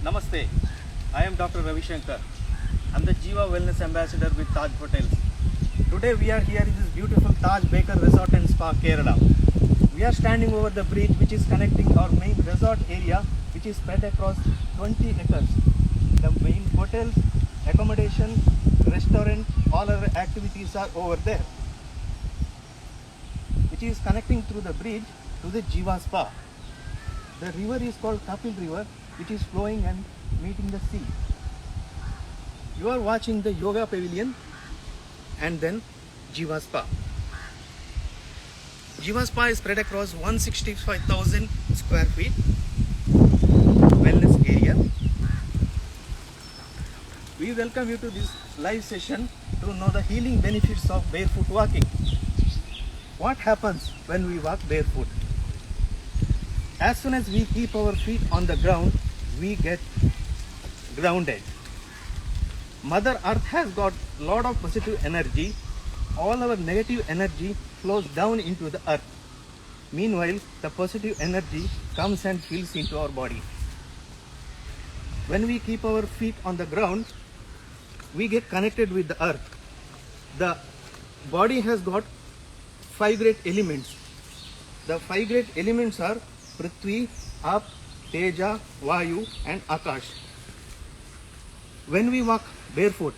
Namaste, I am Dr. Ravi Shankar. I am the Jiva Wellness Ambassador with Taj Hotels. Today we are here in this beautiful Taj Baker Resort and Spa, Kerala. We are standing over the bridge which is connecting our main resort area, which is spread across 20 acres. The main hotels, accommodation, restaurant, all our activities are over there, which is connecting through the bridge to the Jiva Spa. The river is called Kapil River, which is flowing and meeting the sea. You are watching the yoga pavilion and then Jiva Spa. Jiva Spa is spread across 165,000 square feet wellness area. We welcome you to this live session to know the healing benefits of barefoot walking. What happens when we walk barefoot? As soon as we keep our feet on the ground, we get grounded. Mother Earth has got a lot of positive energy. All our negative energy flows down into the earth. Meanwhile, the positive energy comes and fills into our body. When we keep our feet on the ground, we get connected with the earth. The body has got 5 great elements. The 5 great elements are Prithvi, Ap, Teja, Vayu and Akash. When we walk barefoot,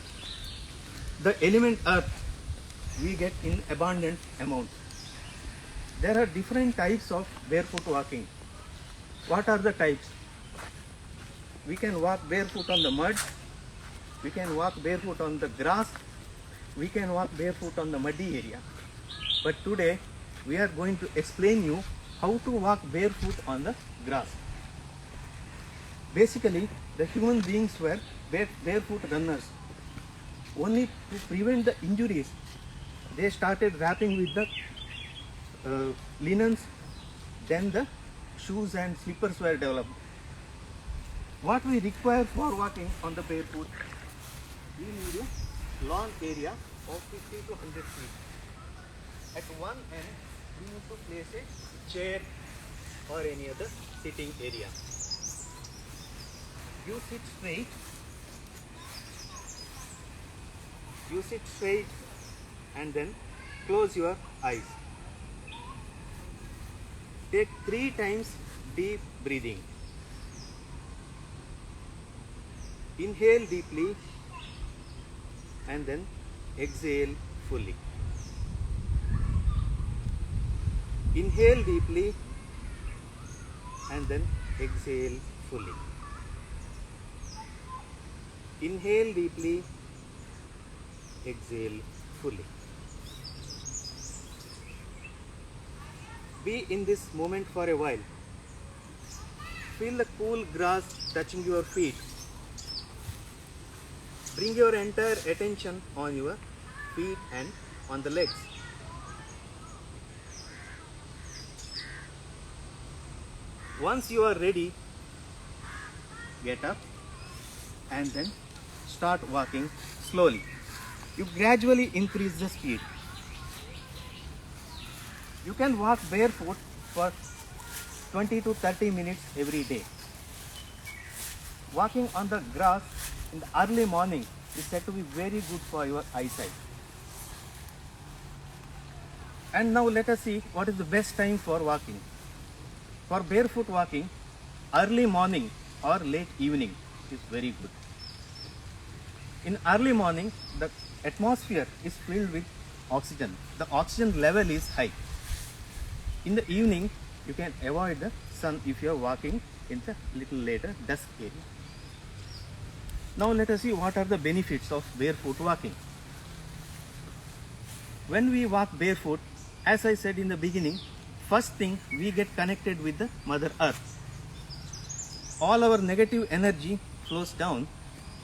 the element earth we get in abundant amount. There are different types of barefoot walking. What are the types? We can walk barefoot on the mud, we can walk barefoot on the grass, we can walk barefoot on the muddy area. But today we are going to explain you how to walk barefoot on the grass. Basically, the human beings were barefoot runners. Only to prevent the injuries, they started wrapping with the linens, then the shoes and slippers were developed. What we require for walking on the barefoot, we need a lawn area of 50 to 100 feet. At one end, we need to place a chair or any other sitting area. You sit straight and then close your eyes. Take 3 times deep breathing. Inhale deeply and then exhale fully. Inhale deeply and then exhale fully. Inhale deeply, exhale fully. Be in this moment for a while. Feel the cool grass touching your feet. Bring your entire attention on your feet and on the legs. Once you are ready, get up and then start walking slowly. You gradually increase the speed. You can walk barefoot for 20 to 30 minutes every day. Walking on the grass in the early morning is said to be very good for your eyesight. And now let us see what is the best time for walking. For barefoot walking, early morning or late evening is very good. In early morning, the atmosphere is filled with oxygen. The oxygen level is high. In the evening, you can avoid the sun if you are walking in the little later dusk area. Now let us see what are the benefits of barefoot walking. When we walk barefoot, as I said in the beginning, first thing we get connected with the Mother Earth. All our negative energy flows down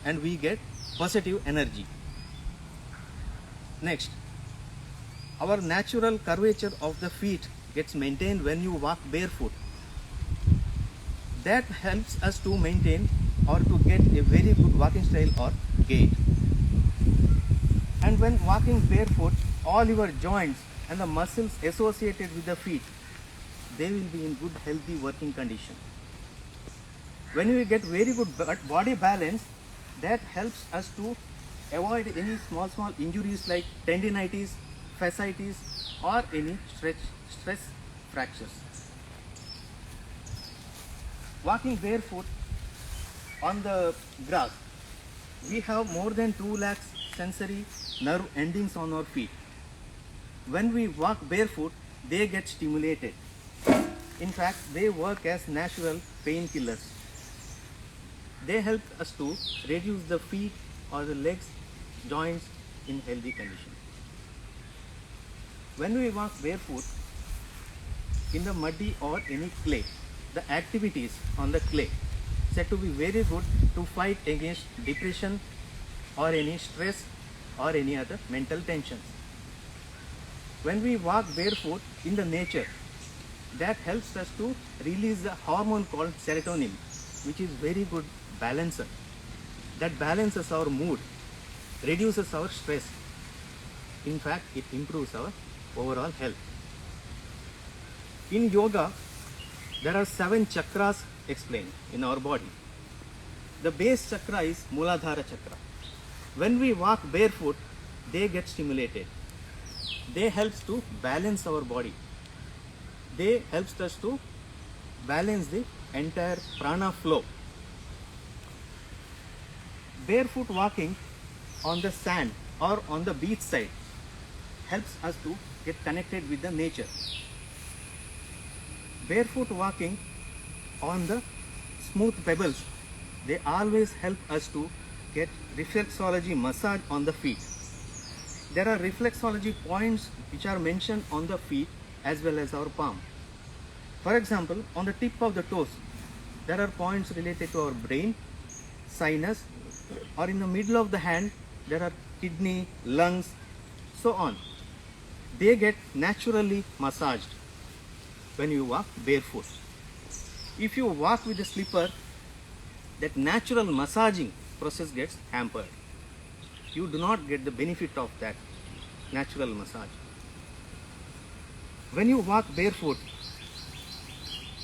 and we get positive energy. Next, our natural curvature of the feet gets maintained when you walk barefoot. That helps us to maintain or to get a very good walking style or gait. And when walking barefoot, all your joints and the muscles associated with the feet, they will be in good healthy working condition. When we get very good body balance, that helps us to avoid any small injuries like tendinitis, fasciitis, or any stress fractures. Walking barefoot on the grass, we have more than 2 lakhs sensory nerve endings on our feet. When we walk barefoot, they get stimulated. In fact, they work as natural painkillers. They help us to reduce the feet or the legs joints in healthy condition. When we walk barefoot in the muddy or any clay, the activities on the clay said to be very good to fight against depression or any stress or any other mental tensions. When we walk barefoot in the nature, that helps us to release the hormone called serotonin, which is very good balancer. That balances our mood, reduces our stress. In fact, it improves our overall health. In yoga, there are 7 chakras explained in our body. The base chakra is Muladhara chakra. When we walk barefoot, they get stimulated. They helps to balance our body. They helps us to balance the entire prana flow. Barefoot walking on the sand or on the beach side helps us to get connected with the nature. Barefoot walking on the smooth pebbles, they always help us to get reflexology massage on the feet. There are reflexology points which are mentioned on the feet as well as our palm. For example, on the tip of the toes, there are points related to our brain, sinus, or in the middle of the hand, there are kidney, lungs, so on. They get naturally massaged when you walk barefoot. If you walk with a slipper, that natural massaging process gets hampered. You do not get the benefit of that natural massage. When you walk barefoot,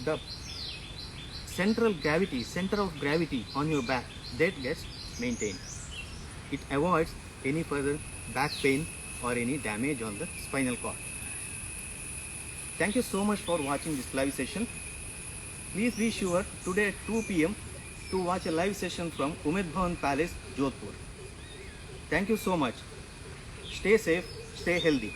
the center of gravity on your back, that gets maintained. It avoids any further back pain or any damage on the spinal cord. Thank you so much for watching this live session. Please be sure today at 2 p.m. to watch a live session from Umaid Bhawan Palace, Jodhpur. Thank you so much. Stay safe, stay healthy.